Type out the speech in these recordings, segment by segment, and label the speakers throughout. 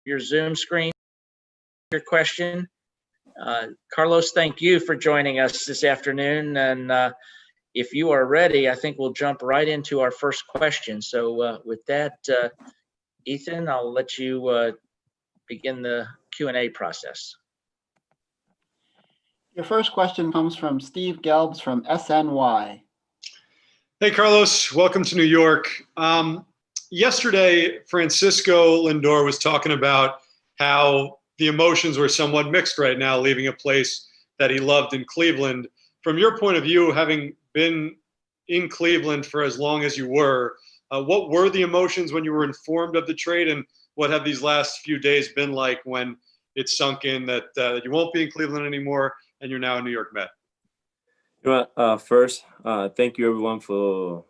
Speaker 1: your Zoom screen. Your question. Carlos, thank you for joining us this afternoon. And if you are ready, I think we'll jump right into our first question. So with that, Ethan, I'll let you begin the Q&A process.
Speaker 2: Your first question comes from Steve Gelbs from SNY.
Speaker 3: Hey, Carlos. Welcome to New York. Yesterday, Francisco Lindor was talking about how the emotions were somewhat mixed right now, leaving a place that he loved in Cleveland. From your point of view, having been in Cleveland for as long as you were, what were the emotions when you were informed of the trade, and what have these last few days been like when it sunk in that you won't be in Cleveland anymore and you're now a New York Met?
Speaker 4: First, thank you everyone for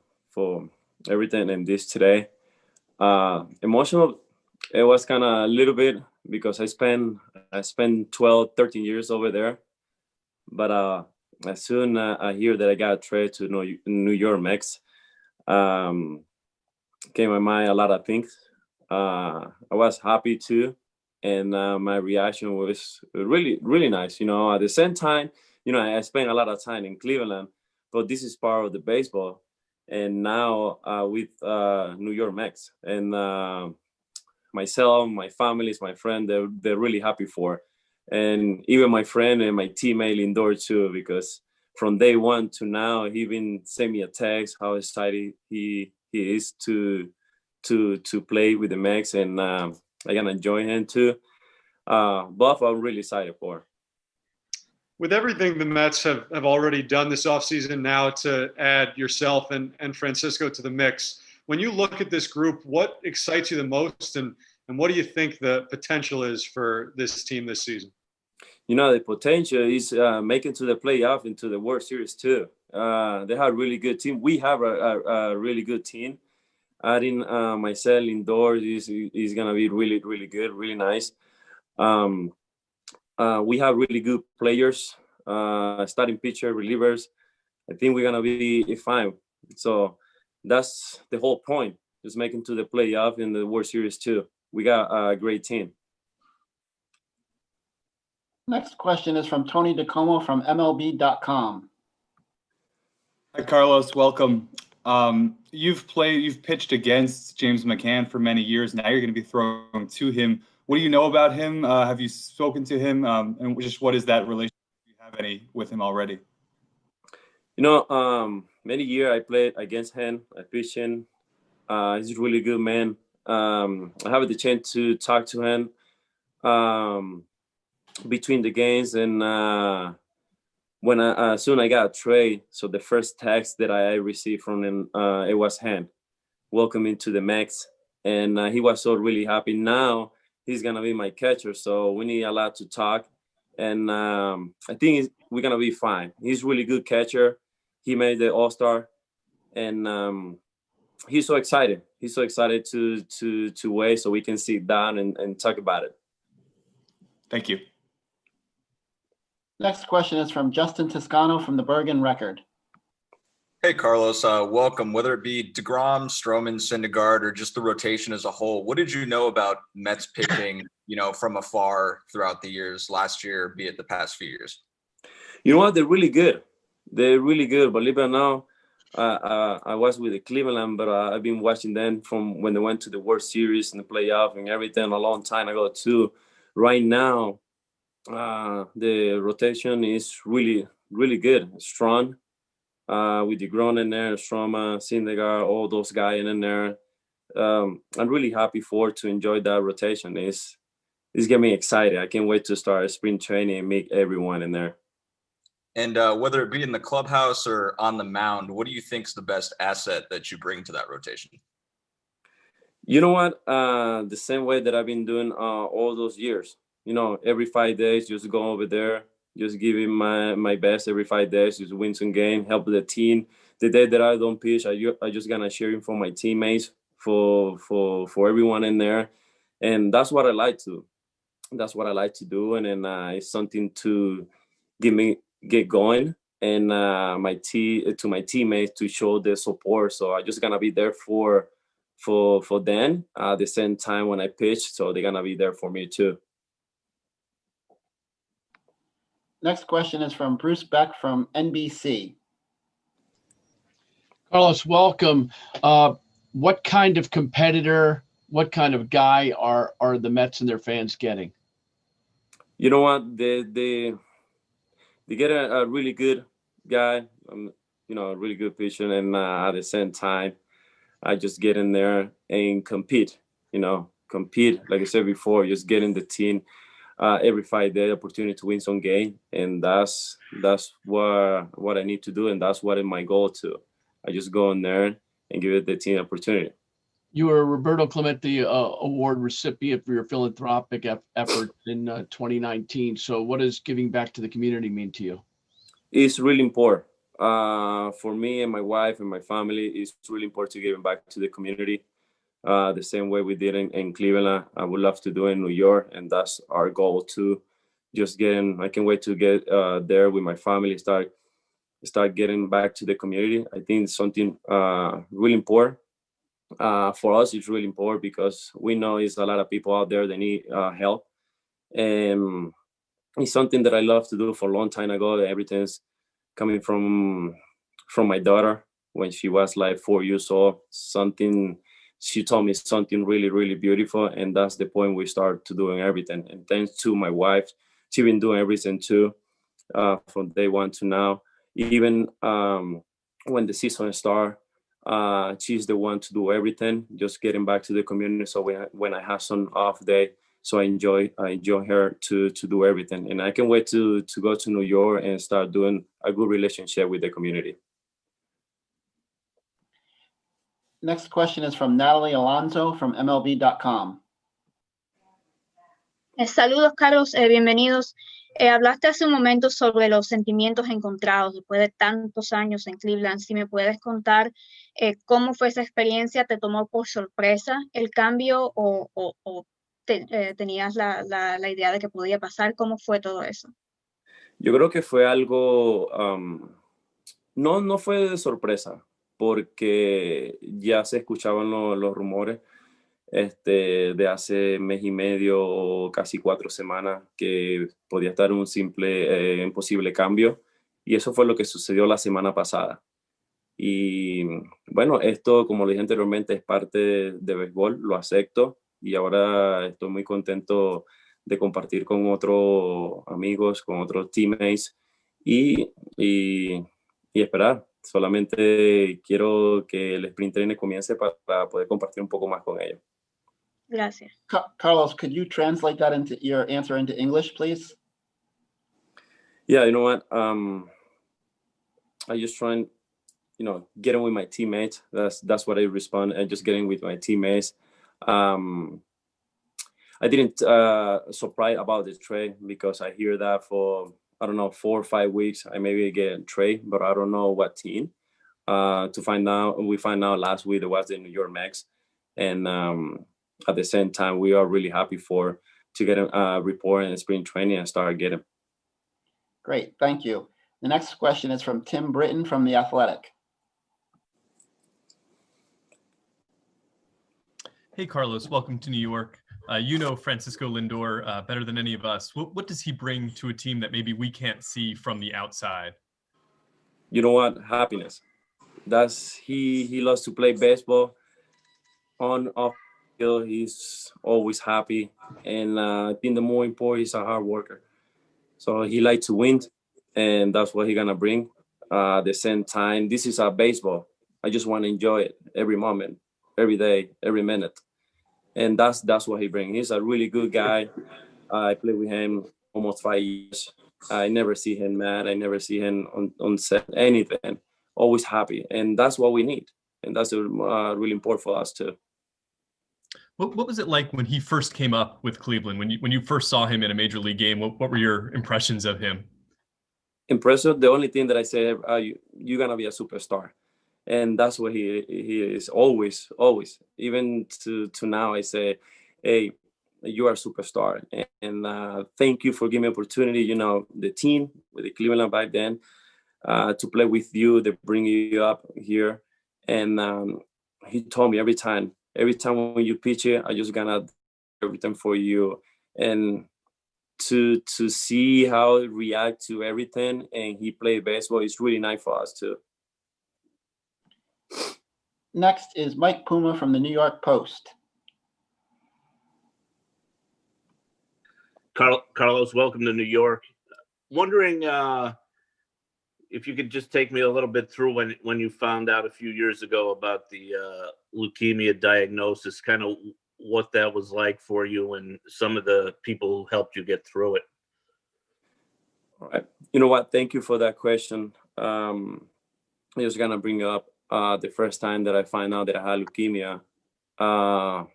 Speaker 4: everything in this today. Emotional, it was kind of a little bit because I spent 12, 13 years over there. But as soon I hear that I got traded to New York Mets, came to my mind a lot of things. I was happy too, and my reaction was really, really nice. At the same time, I spent a lot of time in Cleveland, but this is part of the baseball. And now with New York Mets, and myself, my families, my friend, they're really happy for. And even my friend and my teammate Lindor too, because from day one to now, he even sent me a text how excited he is to play with the Mets, and I'm gonna join him too. Both I'm really excited for.
Speaker 3: With everything the Mets have already done this offseason now to add yourself and Francisco to the mix, when you look at this group, what excites you the most, and what do you think the potential is for this team this season?
Speaker 4: The potential is making to the playoff into the World Series too. They have a really good team. We have a really good team. Adding myself, Lindor is going to be really, really good, really nice. We have really good players, starting pitcher, relievers. I think we're going to be fine. So that's the whole point, just making to the playoff in the World Series too. We got a great team.
Speaker 2: Next question is from Tony DeComo from MLB.com.
Speaker 5: Hi, Carlos. Welcome. You've pitched against James McCann for many years. Now you're going to be throwing to him. What do you know about him? Have you spoken to him? And just what is that relationship? Do you have any with him already?
Speaker 4: Many years I played against him. I pitched him. He's a really good man. I have the chance to talk to him between the games, and when as soon I got a trade, so the first text that I received from him, it was him welcoming to the Mets, and he was so really happy. Now he's gonna be my catcher, so we need a lot to talk, and I think we're gonna be fine. He's a really good catcher. He made the All-Star, and he's so excited. He's so excited to wait so we can sit down and talk about it.
Speaker 5: Thank you.
Speaker 2: Next question is from Justin Toscano from the Bergen Record.
Speaker 6: Hey, Carlos, welcome. Whether it be DeGrom, Stroman, Syndergaard, or just the rotation as a whole, what did you know about Mets pitching, from afar throughout the years, last year, be it the past few years?
Speaker 4: You know what? They're really good. They're really good. Believe it or not, I was with the Cleveland, but I've been watching them from when they went to the World Series and the playoff and everything a long time ago too. Right now, the rotation is really, really good, strong. With DeGrom in there, Stroman, Syndergaard, all those guys in there. I'm really happy to enjoy that rotation. It's getting me excited. I can't wait to start spring training and meet everyone in there.
Speaker 6: And whether it be in the clubhouse or on the mound, what do you think is the best asset that you bring to that rotation?
Speaker 4: You know what? The same way that I've been doing all those years. Every 5 days, just go over there, just give him my best every 5 days, just win some game, help the team. The day that I don't pitch, I just gonna share him for my teammates, for everyone in there, and that's what I like to. That's what I like to do, and then it's something to get going, and to my teammates to show the support. So I just gonna be there for for them at the same time when I pitch, so they're gonna be there for me too.
Speaker 2: Next question is from Bruce Beck from NBC.
Speaker 7: Carlos, welcome. What kind of competitor, what kind of guy are the Mets and their fans getting?
Speaker 4: You know what? They get a really good guy, a really good pitcher, and at the same time, I just get in there and compete. Compete, like I said before, just get in the team every 5 days, opportunity to win some game, and that's what I need to do, and that's what is my goal too. I just go in there and give it the team opportunity. You
Speaker 7: were a Roberto Clemente Award recipient for your philanthropic effort in 2019. So what does giving back to the community mean to you? It's really important. For me and my wife and my family, it's really important to give back to the community. The same way we did in Cleveland. I would love to do it in New York, and that's our goal too. I can't wait to get there with my family, start getting back to the community. I think it's something really important. For us, it's really important because we know it's a lot of people out there that need help. And it's something that I love to do for a long time ago. Everything's coming from my daughter when she was like 4 years old. She told me something really, really beautiful. And that's the point we start to doing everything. And thanks to my wife, she's been doing everything too, from day one to now. Even when the season starts, she's the one to do everything, just getting back to the community. So when I have some off day, so I enjoy her to do everything. And I can't wait to go to New York and start doing a good relationship with the community.
Speaker 2: Next question is from Natalie Alonso from MLB.com.
Speaker 8: Saludos, Carlos, bienvenidos. Hablaste hace un momento sobre los sentimientos encontrados después de tantos años en Cleveland. Si me puedes contar cómo fue esa experiencia, ¿te tomó por sorpresa el cambio o tenías la idea de que podía pasar? ¿Cómo fue todo eso?
Speaker 4: Yo creo que fue algo, no fue de sorpresa, porque ya se escuchaban los rumores de hace mes y medio o casi 4 semanas que podía estar un imposible cambio, y eso fue lo que sucedió la semana pasada. Y bueno, esto, como lo dije anteriormente, es parte de béisbol, lo acepto, y ahora estoy muy contento de compartir con otros amigos, con otros teammates y esperar. Solamente quiero que el sprint training comience para poder compartir un poco más con ellos.
Speaker 8: Gracias.
Speaker 2: Carlos, could you translate that into your answer into English, please?
Speaker 4: Yeah, you know what? I just try and, getting with my teammates. That's what I respond, and just getting with my teammates. I didn't surprise about the trade because I hear that for, 4 or 5 weeks. I maybe get a trade, but I don't know what team. We find out last week it was the New York Mets, and at the same time, we are really happy to get a report in spring training and start getting.
Speaker 2: Great, thank you. The next question is from Tim Britton from The Athletic.
Speaker 9: Hey, Carlos, welcome to New York. You know Francisco Lindor better than any of us. What does he bring to a team that maybe we can't see from the outside?
Speaker 4: You know what? Happiness. He loves to play baseball. On, off field, he's always happy. And I think the more important, he's a hard worker. So he likes to win, and that's what he's going to bring. At the same time, this is a baseball. I just want to enjoy it every moment, every day, every minute. And that's what he brings. He's a really good guy. I played with him almost 5 years. I never see him mad. I never see him on set, anything. Always happy. And that's what we need. And that's really important for us too.
Speaker 9: What was it like when he first came up with Cleveland? When you first saw him in a major league game, what were your impressions of him?
Speaker 4: Impressive. The only thing that I say, you're going to be a superstar. And that's what he is always. Even to now, I say, hey, you are a superstar. And thank you for giving me opportunity, the team with the Cleveland back then, to play with you, they bring you up here. And he told me every time, every time when you pitch it, I just gonna do everything for you. And to see how he react to everything and he play baseball is really nice for us too.
Speaker 2: Next is Mike Puma from the New York Post.
Speaker 10: Carlos, welcome to New York. Wondering if you could just take me a little bit through when you found out a few years ago about the leukemia diagnosis, kind of what that was like for you and some of the people who helped you get through it.
Speaker 4: All right. You know what? Thank you for that question. I was gonna bring up the first time that I find out that I had leukemia. I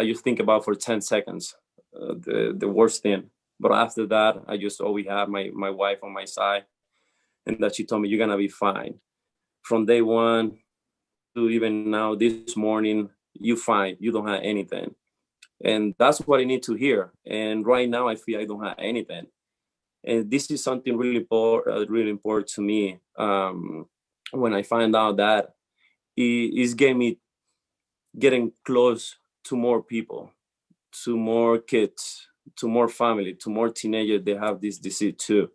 Speaker 4: just think about for 10 seconds the worst thing. But after that, I just always have my wife on my side, and that she told me, you're gonna be fine. From day one to even now, this morning, you fine. You don't have anything. And that's what I need to hear. And right now, I feel I don't have anything. And this is something really important to me. When I find out that, it gave me getting close to more people, to more kids, to more family, to more teenagers. They have this disease too.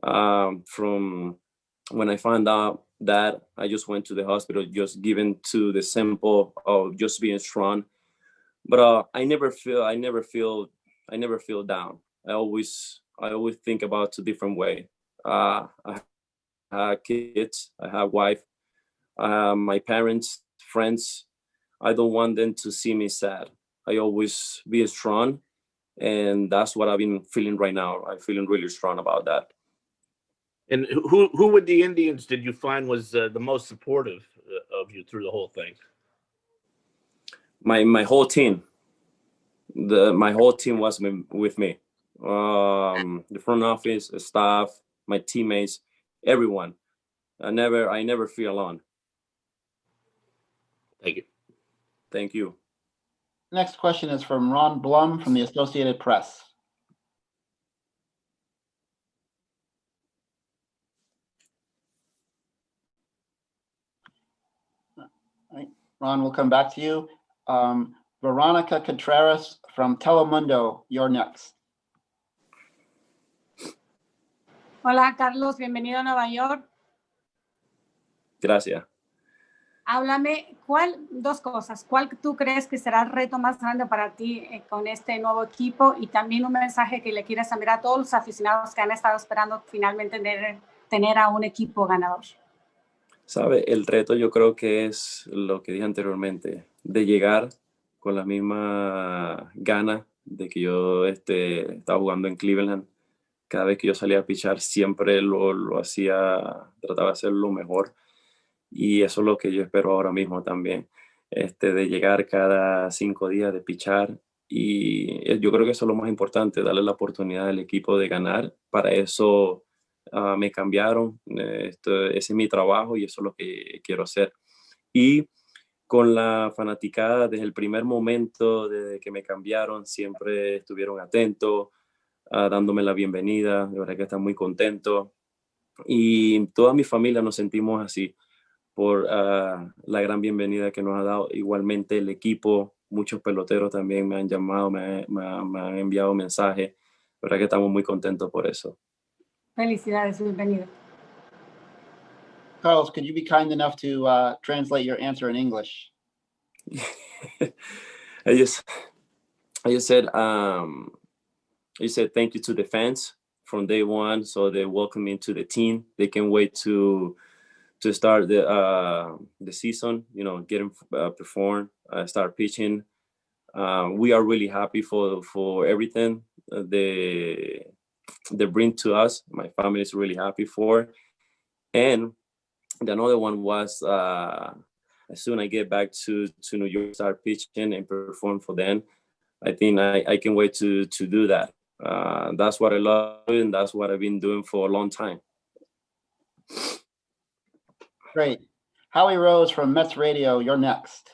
Speaker 4: From when I found out that, I just went to the hospital, just given to the simple of just being strong. But I never feel down. I always think about a different way. I have kids, I have wife, my parents, friends. I don't want them to see me sad. I always be strong, and that's what I've been feeling right now. I'm feeling really strong about that.
Speaker 10: And who with the Indians did you find was the most supportive of you through the whole thing?
Speaker 4: My whole team. My whole team was with me. The front office, staff, my teammates, everyone. I never feel alone.
Speaker 10: Thank you.
Speaker 4: Thank you.
Speaker 2: Next question is from Ron Blum from the Associated Press. Right. Ron, we'll come back to you. Veronica Contreras from Telemundo, you're next.
Speaker 11: Hola, Carlos, bienvenido a Nueva York.
Speaker 4: Gracias.
Speaker 11: Háblame, dos cosas. ¿Cuál tú crees que será el reto más grande para ti con este nuevo equipo? Y también un mensaje que le quieres enviar a todos los aficionados que han estado esperando finalmente tener a un equipo ganador.
Speaker 4: ¿Sabe? El reto yo creo que es lo que dije anteriormente, de llegar con la misma gana de que yo estaba jugando en Cleveland. Cada vez que yo salía a pichar siempre lo hacía, trataba de hacer lo mejor. Y eso es lo que yo espero ahora mismo también, de llegar cada 5 días de pichar. Y yo creo que eso es lo más importante, darle la oportunidad al equipo de ganar. Para eso me cambiaron, ese es mi trabajo y eso es lo que quiero hacer. Y con la fanaticada, desde el primer momento, desde que me cambiaron, siempre estuvieron atentos, dándome la bienvenida. De verdad que están muy contentos. Y toda mi familia nos sentimos así por la gran bienvenida que nos ha dado. Igualmente el equipo, muchos peloteros también me han llamado, me han enviado mensajes. De verdad que estamos muy contentos por eso.
Speaker 11: Felicidades, bienvenido.
Speaker 2: Carlos, could you be kind enough to translate your answer in English?
Speaker 4: I just said, you said thank you to the fans from day one. So they welcome me to the team. They can't wait to start the season, get them perform, start pitching. We are really happy for everything they bring to us. My family is really happy for. And the another one was as soon as I get back to New York, start pitching and perform for them. I think I can wait to do that. That's what I love, and that's what I've been doing for a long time.
Speaker 2: Great. Howie Rose from Mets Radio, you're next.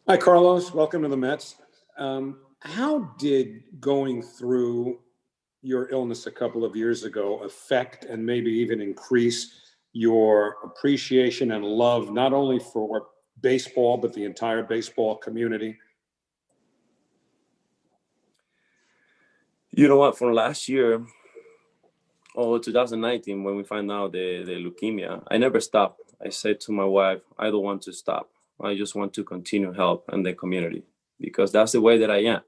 Speaker 12: Hi, Carlos. Welcome to the Mets. How did going through your illness a couple of years ago affect and maybe even increase your appreciation and love, not only for baseball, but the entire baseball community?
Speaker 4: You know what? From last year, 2019, when we find out the leukemia, I never stopped. I said to my wife, I don't want to stop. I just want to continue help in the community because that's the way that I am.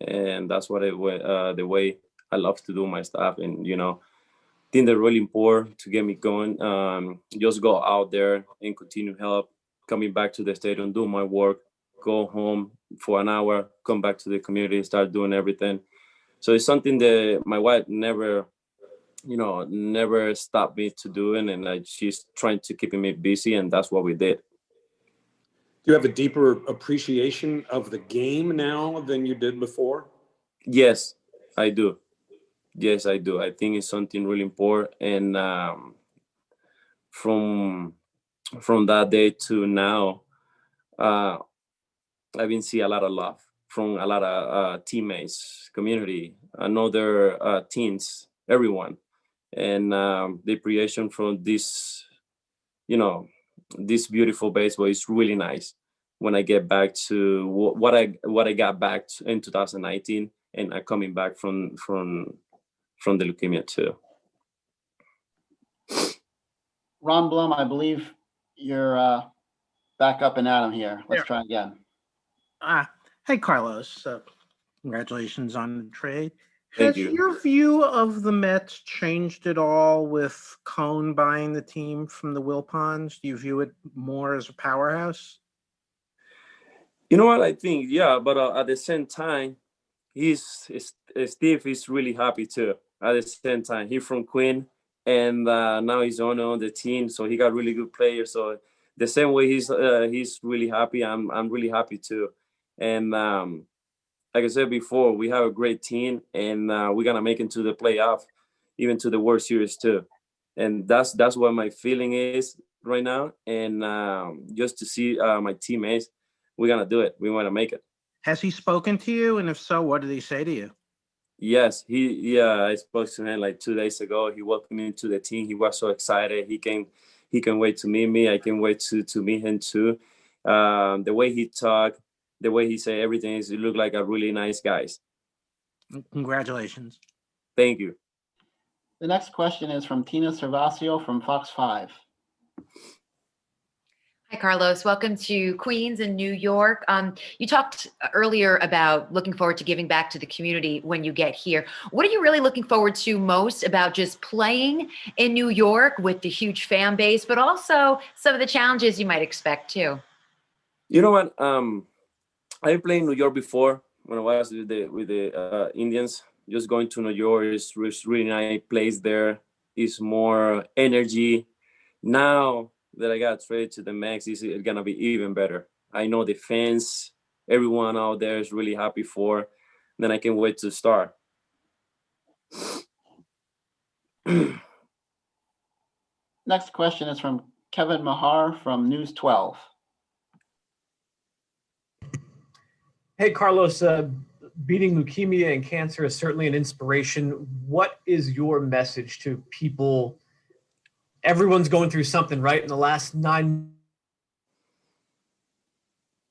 Speaker 4: And that's what the way I love to do my stuff. And, you know, I think they're really important to get me going. Just go out there and continue help, coming back to the stadium, do my work, go home for an hour, come back to the community, start doing everything. So it's something that my wife never stopped me to doing, and she's trying to keep me busy, and that's what we did.
Speaker 12: Do you have a deeper appreciation of the game now than you did before?
Speaker 4: Yes, I do. Yes, I do. I think it's something really important, and from that day to now, I've been seeing a lot of love from a lot of teammates, community, another teams, everyone. And the appreciation from this, this beautiful baseball is really nice. When I get back to what I got back in 2019, and I'm coming back from the leukemia too.
Speaker 2: Ron Blum, I believe you're back up and at him here. Let's try again.
Speaker 13: Hey, Carlos. Congratulations on the trade.
Speaker 4: Thank
Speaker 13: Has
Speaker 4: you.
Speaker 13: your view of the Mets changed at all with Cone buying the team from the Wilpons? Do you view it more as a powerhouse?
Speaker 4: You know what I think? Yeah, but at the same time, Steve is really happy too. At the same time, he's from Queen, and now he's on the team, so he got really good players. So the same way he's really happy, I'm really happy too. And like I said before, we have a great team, and we're gonna make it to the playoff, even to the World Series too. And that's what my feeling is right now. And just to see my teammates, we're gonna do it. We want to make it.
Speaker 13: Has he spoken to you? And if so, what did he say to you?
Speaker 4: Yes, I spoke to him like 2 days ago. He welcomed me to the team. He was so excited. He can wait to meet me. I can wait to meet him too. The way he talked, the way he said everything he looked like a really nice guy.
Speaker 13: Congratulations.
Speaker 4: Thank you.
Speaker 2: The next question is from Tina Cervasio from Fox 5.
Speaker 14: Hi, Carlos. Welcome to Queens and New York. You talked earlier about looking forward to giving back to the community when you get here. What are you really looking forward to most about just playing in New York with the huge fan base, but also some of the challenges you might expect too?
Speaker 4: You know what? I played in New York before when I was with the Indians. Just going to New York is really nice place there. It's more energy. Now that I got traded to the Mets, it's gonna be even better. I know the fans, everyone out there is really happy for. Then I can wait to start.
Speaker 2: Next question is from Kevin Mahar from News 12.
Speaker 15: Hey, Carlos, beating leukemia and cancer is certainly an inspiration. What is your message to people? Everyone's going through something, right? In the last 9 months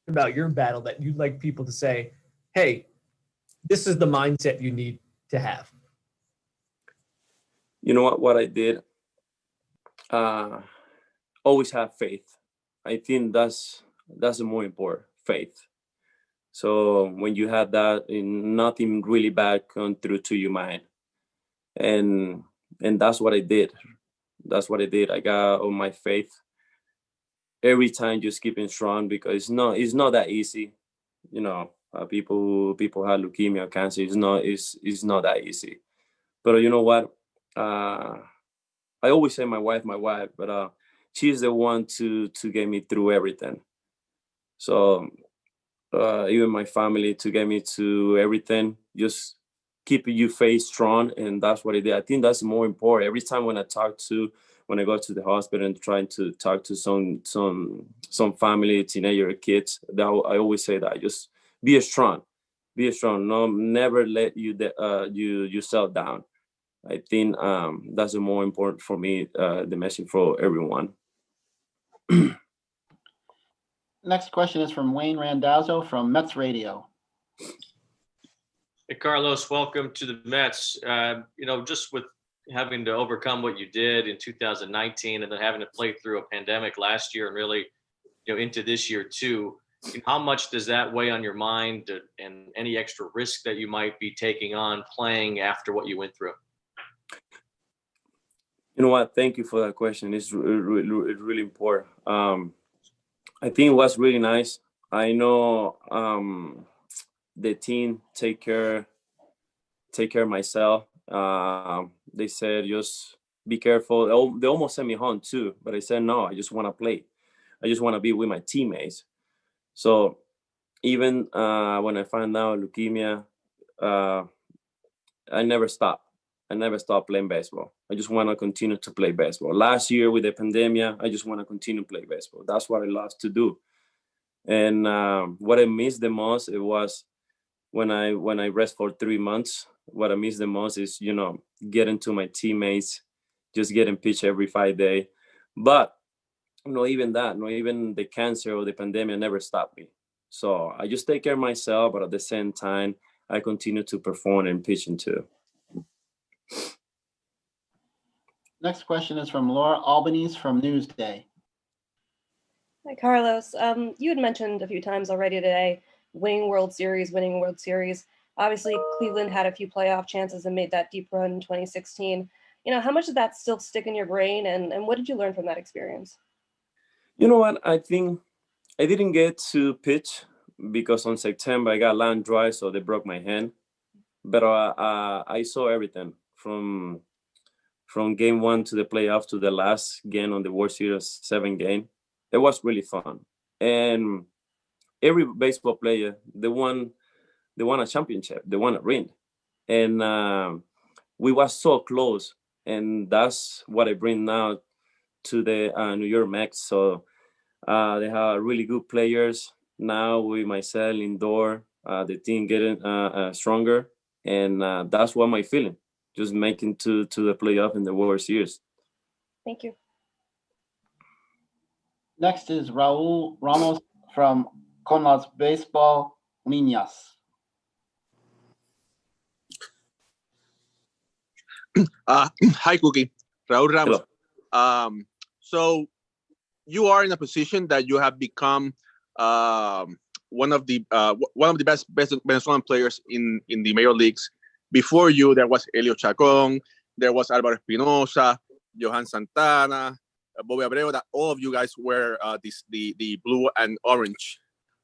Speaker 15: about your battle that you'd like people to say, hey, this is the mindset you need to have.
Speaker 4: You know what I did? Always have faith. I think that's the more important, faith. So when you have that, nothing really bad come through to your mind. And that's what I did. That's what I did. I got on my faith every time, just keeping strong, because it's not that easy. You know, people have leukemia, cancer. It's not that easy. But you know what? I always say my wife, but she's the one to get me through everything. So even my family to get me to everything, just keep your faith strong, and that's what I did. I think that's more important. Every time when I go to the hospital and trying to talk to some family, teenager, kids, I always say that just be strong. No, never let yourself down. I think that's the more important for me, the message for everyone.
Speaker 2: Next question is from Wayne Randazzo from Mets Radio.
Speaker 16: Hey, Carlos, welcome to the Mets. Just with having to overcome what you did in 2019 and then having to play through a pandemic last year and really, into this year too, how much does that weigh on your mind and any extra risk that you might be taking on playing after what you went through?
Speaker 4: You know what? Thank you for that question. It's really important. I think it was really nice. I know the team take care of myself. They said just be careful. They almost sent me home too, but I said no. I just want to play. I just want to be with my teammates. So even when I found out leukemia, I never stopped. I never stopped playing baseball. I just want to continue to play baseball. Last year with the pandemic, I just want to continue to play baseball. That's what I love to do. And what I missed the most, it was when I rest for 3 months. What I miss the most is, getting to my teammates, just getting pitch every 5 days. But not even that, not even the cancer or the pandemic never stopped me. So I just take care of myself, but at the same time, I continue to perform and pitching too.
Speaker 2: Next question is from Laura Albanese from Newsday.
Speaker 17: Hi, Carlos. You had mentioned a few times already today, winning World Series. Obviously, Cleveland had a few playoff chances and made that deep run in 2016. How much did that still stick in your brain, and what did you learn from that experience?
Speaker 4: You know what? I think I didn't get to pitch because on September I got line dry, so they broke my hand. But I saw everything from game 1 to the playoff to the last game on the World Series 7 game. It was really fun. And every baseball player, they won a championship. They won a ring. And we were so close. And that's what I bring now to the New York Mets. So they have really good players. Now with myself, Lindor, the team getting stronger. And that's what my feeling. Just making to the playoff in the World Series.
Speaker 17: Thank you.
Speaker 2: Next is Raul Ramos from Con las Baseball Niñas.
Speaker 18: Hi, Cookie. Raul Ramos. So you are in a position that you have become one of the best Venezuelan players in the major leagues. Before you, there was Elio Chacon, there was Álvaro Espinosa, Johan Santana, Bobby Abreu. That all of you guys were the blue and orange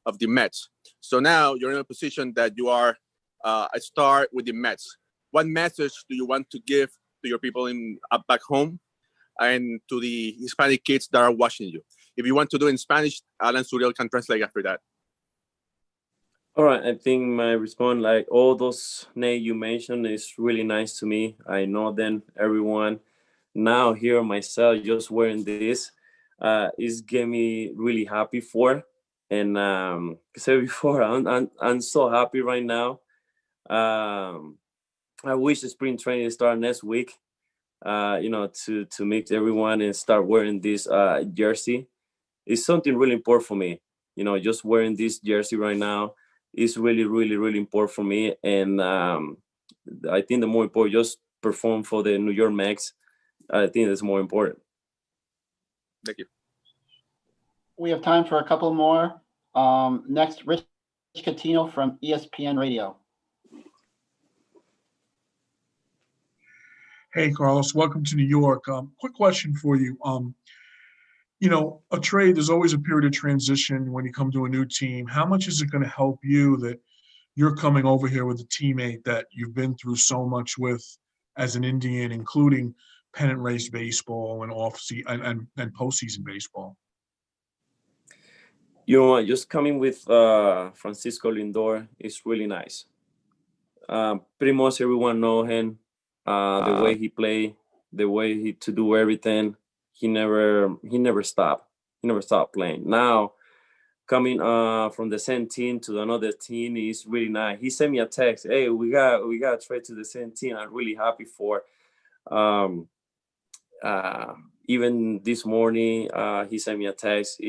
Speaker 18: of the Mets. So now you're in a position that you are a star with the Mets. What message do you want to give to your people back home and to the Hispanic kids that are watching you? If you want to do it in Spanish, Alan Suriel can translate after that.
Speaker 4: All right, I think my response, like all those names you mentioned, is really nice to me. I know them, everyone. Now here myself, just wearing this, is getting me really happy for. And I said before, I'm so happy right now. I wish the spring training start next week. To meet everyone and start wearing this jersey. It's something really important for me. Just wearing this jersey right now is really, really, really important for me. And I think the more important, just perform for the New York Mets. I think that's more important.
Speaker 18: Thank you.
Speaker 2: We have time for a couple more. Next, Rich Catino from ESPN Radio.
Speaker 19: Hey, Carlos, welcome to New York. Quick question for you. A trade, there's always a period of transition when you come to a new team. How much is it going to help you that you're coming over here with a teammate that you've been through so much with as an Indian, including pennant race baseball and and postseason baseball?
Speaker 4: Just coming with Francisco Lindor is really nice. Pretty much everyone know him. The way he play, the way he to do everything, he never stopped. He never stopped playing. Now, coming from the same team to another team is really nice. He sent me a text. Hey, we got a trade to the same team. I'm really happy for. Even this morning, he sent me a text.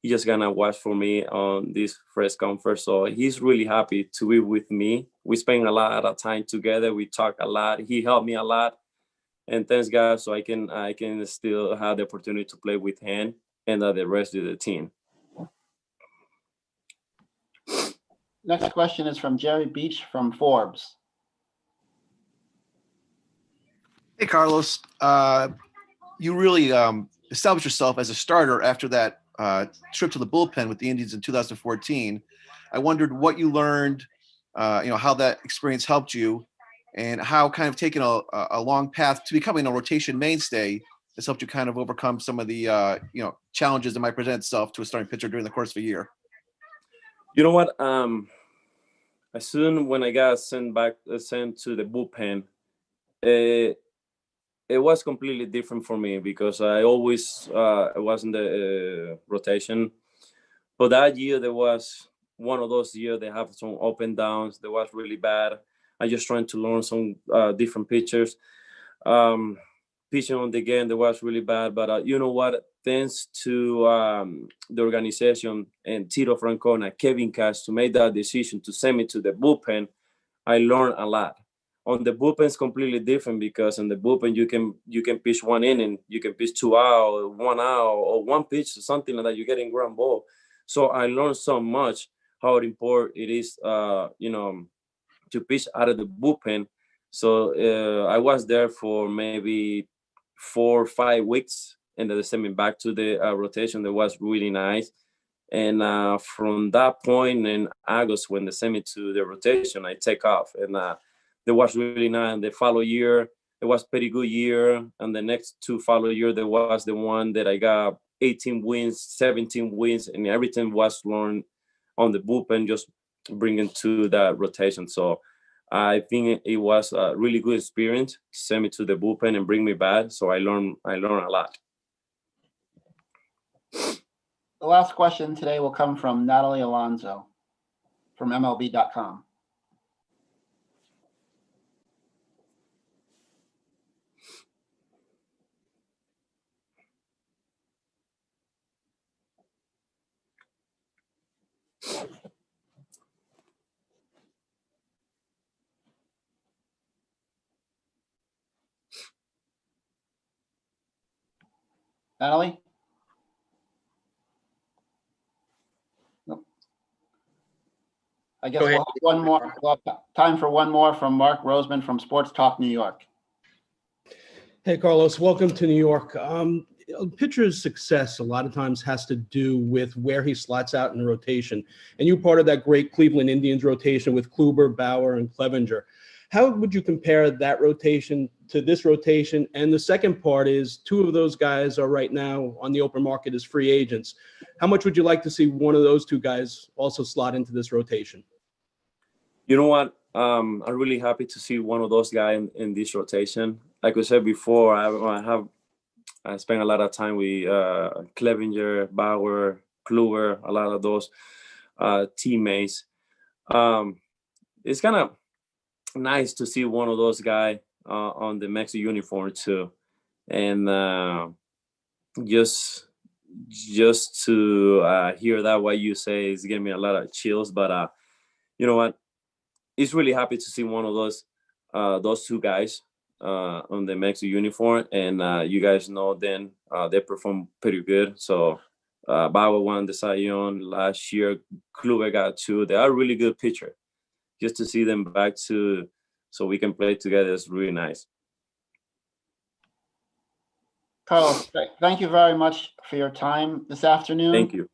Speaker 4: He just gonna watch for me on this press conference. So he's really happy to be with me. We spend a lot of time together. We talk a lot. He helped me a lot, and thanks God, so I can still have the opportunity to play with him and the rest of the team.
Speaker 2: Next question is from Jerry Beach from Forbes.
Speaker 20: Hey, Carlos. You really established yourself as a starter after that trip to the bullpen with the Indians in 2014. I wondered what you learned, how that experience helped you, and how kind of taking a long path to becoming a rotation mainstay has helped you kind of overcome some of the challenges that might present itself to a starting pitcher during the course of a year.
Speaker 4: You know what? As soon when I got sent to the bullpen, it was completely different for me because I always was in the rotation. But that year, there was one of those years they have some up and downs. That was really bad. I just trying to learn some different pitchers. Pitching on the game, that was really bad. But you know what? Thanks to the organization and Tito Francona, Kevin Cash, to make that decision to send me to the bullpen, I learned a lot. On the bullpen, it's completely different because in the bullpen, you can pitch one inning, you can pitch 2 hours, 1 hour, or one pitch, or something like that. You get in ground ball. So I learned so much how important it is, to pitch out of the bullpen. So I was there for maybe 4 or 5 weeks, and then they sent me back to the rotation. That was really nice. And from that point in August, when they sent me to the rotation, I take off. And that was really nice. And the following year, it was pretty good year. And the next 2 following year, there was the one that I got 18 wins, 17 wins, and everything was learned on the bullpen, just bringing to that rotation. So I think it was a really good experience to send me to the bullpen and bring me back. So I learned a lot.
Speaker 2: The last question today will come from Natalie Alonso from MLB.com. Natalie? Nope. I guess we'll have one more. We'll have time for one more from Mark Roseman from Sports Talk New York.
Speaker 21: Hey, Carlos, welcome to New York. A pitcher's success a lot of times has to do with where he slots out in the rotation. And you're part of that great Cleveland Indians rotation with Kluber, Bauer, and Clevenger. How would you compare that rotation to this rotation? And the second part is 2 of those guys are right now on the open market as free agents. How much would you like to see one of those 2 guys also slot into this rotation?
Speaker 4: You know what? I'm really happy to see one of those guys in this rotation. Like I said before, I spent a lot of time with Clevenger, Bauer, Kluber, a lot of those teammates. It's kind of nice to see one of those guys on the Mexican uniform too, and just to hear that what you say is giving me a lot of chills. But you know what? It's really happy to see one of those 2 guys on the Mexican uniform, and you guys know then they perform pretty good. So Bauer won the Cy Young last year. Kluber got 2. They are really good pitcher. Just to see them back so we can play together is really nice.
Speaker 2: Carlos, thank you very much for your time this afternoon.
Speaker 4: Thank you.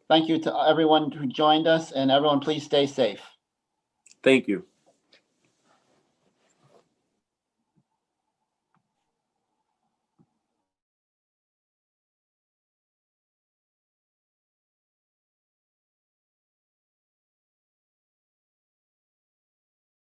Speaker 2: Thank you to everyone who joined us, and everyone please stay safe.
Speaker 4: Thank you.